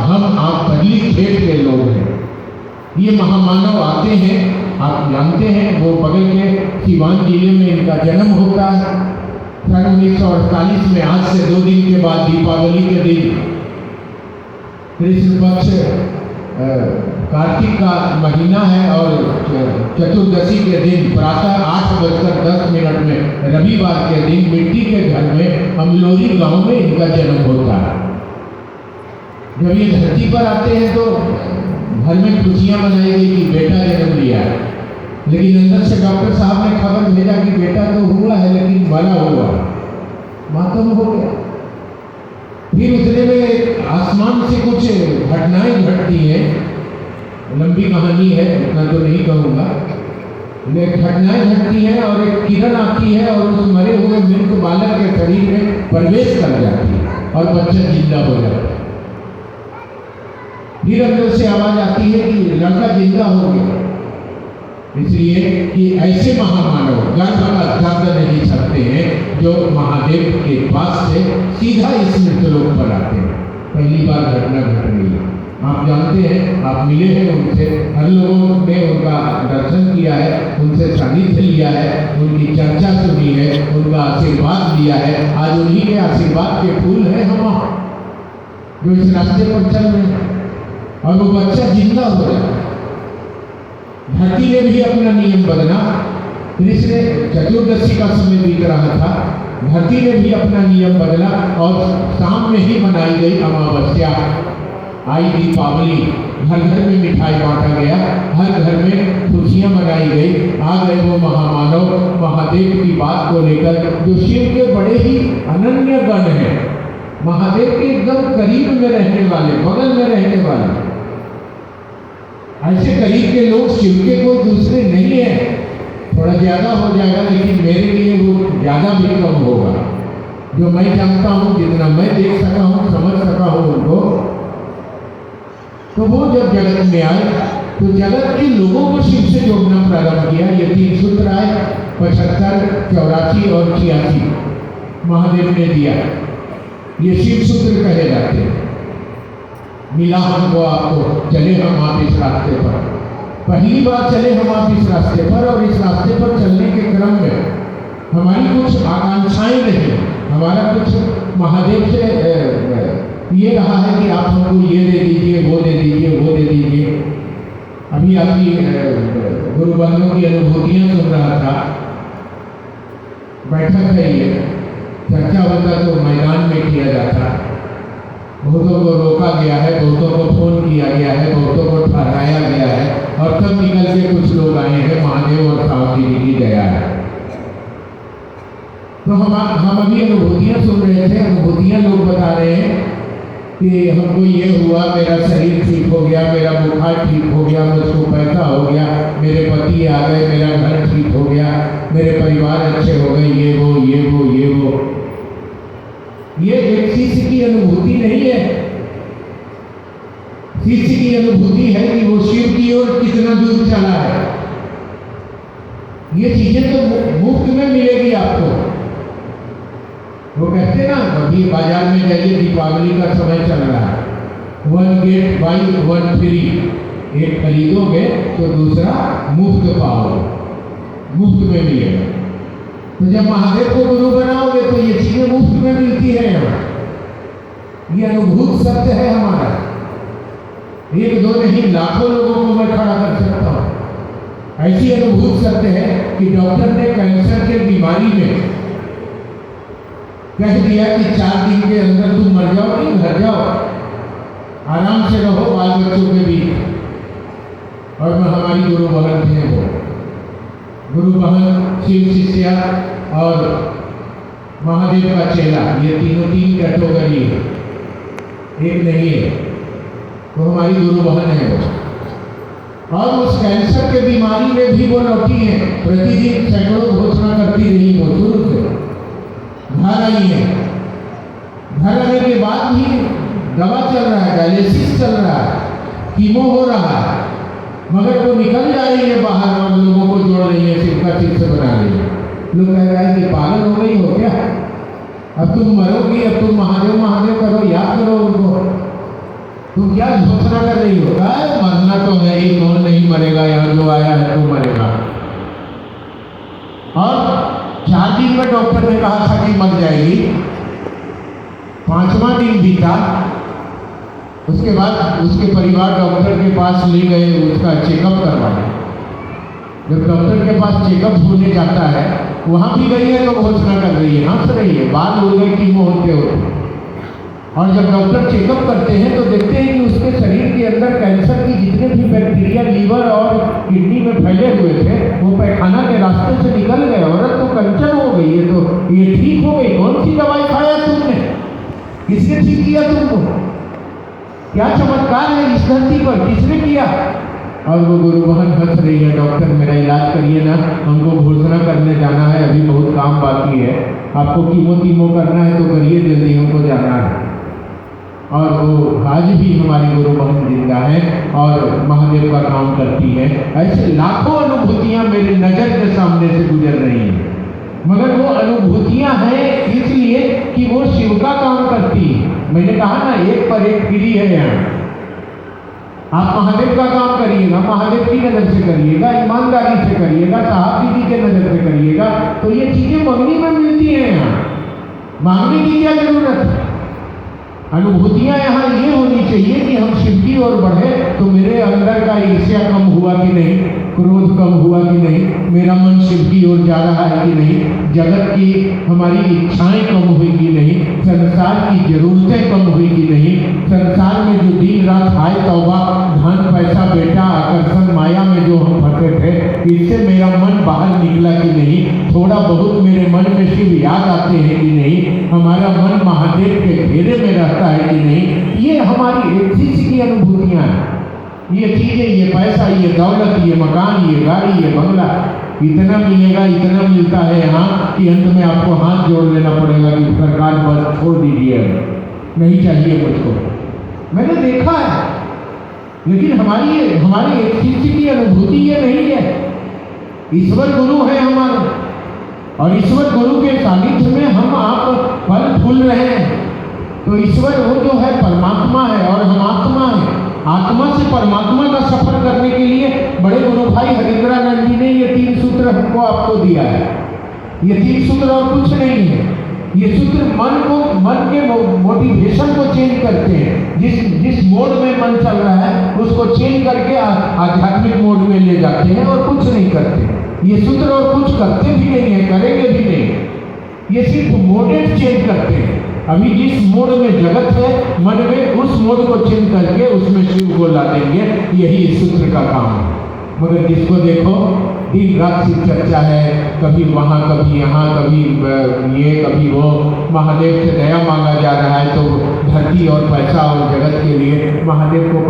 हम आप पहली खेत के लोग हैं। ये महामानव आते हैं, आप जानते हैं, वो बगल के सीवान जिले में इनका जन्म होता है। सन 1948 में, आज से 2 दिन के बाद दीपावली के दिन, कृष्ण पक्ष कार्तिक का महीना है और चतुर्दशी के दिन प्रातः 8:10 में रविवार के दिन मिट्टी के घर में अमलोरी गांव में इनका जन्म होता है। जब ये धरती पर आते हैं तो घर में खुशियां मनाई गई कि बेटा जन्म लिया है, लेकिन अंदर से डॉक्टर साहब ने खबर भेजा कि बेटा तो हुआ है लेकिन बड़ा हुआ, मातम हो गया। फिर उतने में आसमान से कुछ घटनाएं घटती हैं, लंबी कहानी है, इतना तो नहीं कहूँगा, लेकिन घटनाएं घटती हैं और एक किरण आती है और उस मरे हुए मृत बालक के शरीर में प्रवेश कर जाती है और बच्चा जिंदा हो जाता है। फिर अंदर से आवाज आती है कि लड़का जिंदा हो गया, इसलिए कि ऐसे महामानव गर्भ का दर्द नहीं सकते हैं जो महादेव के पास से सीधा इस मृतलोक पर आते हैं। पहली बार घटना घट रही है, आप जानते हैं, आप मिले हैं उनसे, हर लोगों ने उनका दर्शन किया है, उनसे सानिध्य लिया है, उनकी चर्चा सुनी है, उनका आशीर्वाद लिया है। आज उन्हीं के आशीर्वाद के फूल हैं हम जो इस रास्ते पर चल रहे हैं, और वो बच्चा जिंदा हो रहा है। धरती ने भी अपना नियम बदला, कृष्ण चतुर्दशी का समय बीत रहा था, धरती ने भी अपना नियम बदला और शाम में ही मनाई गई अमावस्या, आई दीपावली, घर घर में मिठाई बांटा गया, हर घर में खुशियां मनाई गई। आ गए वो महामानव महादेव की बात को लेकर, जो शिव के बड़े ही अनन्य गण हैं, महादेव के एकदम करीब में रहने वाले, बगल में रहने वाले, ऐसे करीब के लोग शिव के कोई दूसरे नहीं है। थोड़ा ज्यादा हो जाएगा लेकिन मेरे लिए वो ज्यादा भी कम होगा। जो मैं जानता हूँ, जितना मैं देख सका हूँ, समझ सका हूँ उनको, तो वो जब जगत में आए तो जगत के लोगों को शिव से जोड़ना प्रारंभ किया। ये 3 सूत्र आए, 75, 84 और 86 महादेव ने दिया। ये शिव सूत्र कहे जाते हैं। मिला हमको आपको, चले हम आप इस रास्ते पर, पहली बार चले हम आप इस रास्ते पर, और इस रास्ते पर चलने के क्रम में हमारी कुछ आकांक्षाएं रही, हमारा कुछ महादेव से ये रहा है कि आप हमको ये दे दीजिए, वो दे दीजिए, वो दे दीजिए। अभी आपकी गुरु बंधुओं की अनुभूतियां सुन रहा था, बैठक है ये, चर्चा होता तो मैदान में किया जाता, बहुतों को रोका गया है, बहुतों को फोन किया गया है, बहुतों को ठहराया गया है, और तब निकल के कुछ लोग आए हैं। महादेव और सावती जी की दया है। तो हम अभी अनुभूतियां सुन रहे थे, अनुभूतियां लोग बता रहे हैं कि हमको ये हुआ, मेरा शरीर ठीक हो गया, मेरा बुखार ठीक हो गया, मुझको पैसा हो गया, मेरे पति आ गए, मेरा घर ठीक हो गया, मेरे परिवार अच्छे हो गए, ये वो ये वो ये वो। ये एक शिष्य की अनुभूति नहीं है। शिष्य की अनुभूति है कि वो शिव की ओर कितना दूर चला है। ये चीजें तो मुफ्त में मिलेगी आपको। वो कहते ना, अभी बाजार में जाइए, दीपावली का समय चल रहा है, 1 गेट बाई 1 फ्री, एक खरीदोगे तो दूसरा मुफ्त पाओगे, मुफ्त में मिलेगा। तो जब महादेव को गुरु बनाओगे तो ये चीजें मुफ्त में मिलती है। ये अनुभूत सत्य है हमारा, 1 2 नहीं, लाखों लोगों को मैं खड़ा कर सकता हूँ। ऐसी अनुभूत सत्य है कि डॉक्टर ने कैंसर के बीमारी में कह दिया कि 4 दिन के अंदर तुम मर जाओ, नहीं घर जाओ, आराम से रहो बाल बच्चों के बीच। और हमारी गुरु बहन थे, वो गुरु बहन, शिव शिष्या और महादेव का चेला, ये तीनों 3 कैटेगरी है, एक नहीं है। तो हमारी गुरु बहन है वो, और उस कैंसर के बीमारी में भी वो लौटी है। प्रतिदिन सैकड़ों घोषणा करती रही वो शुरू से। घर आई है, घर आने के बाद भी दवा चल रहा है, डायलिसिस चल रहा है, कीमो हो रहा है, मगर वो निकल जा रही है बाहर और लोगों को जोड़ रही है, शिव का शिष्य बना रही है। लोग कह रहे हैं कि पागल हो गई हो क्या, अब तुम मरोगी, अब तुम महादेव महादेव करो, याद करो उनको, तुम क्या घोषणा कर रही होगा, मरना तो है ही, कौन नहीं मरेगा, यहाँ जो आया है तो मरेगा। और 4 दिन में डॉक्टर ने कहा था कि मर जाएगी। 5वां दिन बीता, उसके बाद उसके परिवार डॉक्टर के पास ले गए उसका चेकअप करवाने। जब डॉक्टर के पास चेकअप होने जाता है, वहाँ भी गई है तो घोषणा कर रही है, हंस रही है, बाल उड़ गए कीमो होते होते। और जब डॉक्टर चेकअप करते हैं तो देखते हैं कि उसके शरीर के अंदर कैंसर की जितने भी बैक्टीरिया लीवर और किडनी में फैले हुए थे वो पैखाना के रास्ते से निकल गए। औरत तो कंचन हो गई, ये तो ये ठीक हो गई। कौन सी दवाई खाया तुमने, किसने ठीक किया तुमको, क्या चमत्कार है इस धरती पर, किसने किया? और वो गुरु बहन हंस रही है, डॉक्टर मेरा इलाज करिए ना, हमको घोषणा करने जाना है, अभी बहुत काम बाकी है, आपको कीमो करना है तो करिए जल्दी, हमको जाना है। और वो आज भी हमारी गुरु बहन जिंदा है और महादेव का काम करती है। ऐसे लाखों अनुभूतियाँ मेरी नज़र के सामने से गुजर रही हैं, मगर वो अनुभूतियाँ हैं इसलिए कि वो शिव का काम करती है। मैंने कहा ना, एक पर एक फ्री है यहाँ। आप महादेव का काम करिएगा, महादेव की नज़र से करिएगा, ईमानदारी से करिएगा, साहब दीदी के नज़र से करिएगा, तो ये चीज़ें मंगनी में मिलती हैं। यहाँ मांगने की क्या जरूरत है? अनुभूतियाँ यहाँ ये होनी चाहिए कि हम शिव की ओर बढ़े तो मेरे अंदर का ईर्ष्या कम हुआ कि नहीं, क्रोध कम हुआ कि नहीं, मेरा मन शिव की ओर जा रहा है कि नहीं, जगत की हमारी इच्छाएं कम हुई कि नहीं, संसार की जरूरतें कम हुई कि नहीं, संसार में जो दिन रात हाय तौबा, धन पैसा बेटा आकर्षण माया में जो हम फंसे थे, इससे मेरा मन बाहर निकला कि नहीं, थोड़ा बहुत मेरे मन में शिव याद आते हैं कि नहीं, हमारा मन महादेव के घेरे में रहता है कि नहीं। ये हमारी एक्सिस की अनुभूतियाँ हैं। ये चीज़ें, ये पैसा, ये दौलत, ये मकान, ये गाड़ी, ये बंगला, इतना मिलेगा, इतना मिलता है यहाँ कि अंत में आपको हाथ जोड़ लेना पड़ेगा कि सरकार बस छोड़ दीजिए, नहीं चाहिए मुझको। मैंने देखा है, लेकिन हमारी एक्सिस की अनुभूति ये नहीं है। ईश्वर गुरु है हमारे, और ईश्वर गुरु के सानिध्य में हम आप फल फूल रहे हैं। तो ईश्वर वो जो है परमात्मा है और हम आत्मा है। आत्मा से परमात्मा का सफर करने के लिए बड़े गुरु भाई हरिंद्रानंद जी ने ये 3 सूत्र हमको आपको दिया है। ये 3 सूत्र और कुछ नहीं है। ये सूत्र मन के मोटिवेशन को चेंज करते हैं। जिस मोड में मन चल रहा है उसको चेंज करके आध्यात्मिक मोड में ले जाते हैं और कुछ नहीं करते। ये सूत्र और कुछ करते भी नहीं है, करेंगे भी नहीं। ये सिर्फ मोडेड चेंज करते हैं। अभी जिस मोड में जगत है मन में, उस मोड को चेंज करके उसमें शिव को ला देंगे। यही इस सूत्र का काम है। मगर जिसको देखो दिन रात शिव चर्चा है, कभी वहाँ कभी यहाँ, कभी ये कभी वो, महादेव से दया मांगा जा रहा है तो धरती और पैसा और जगत के लिए महादेव को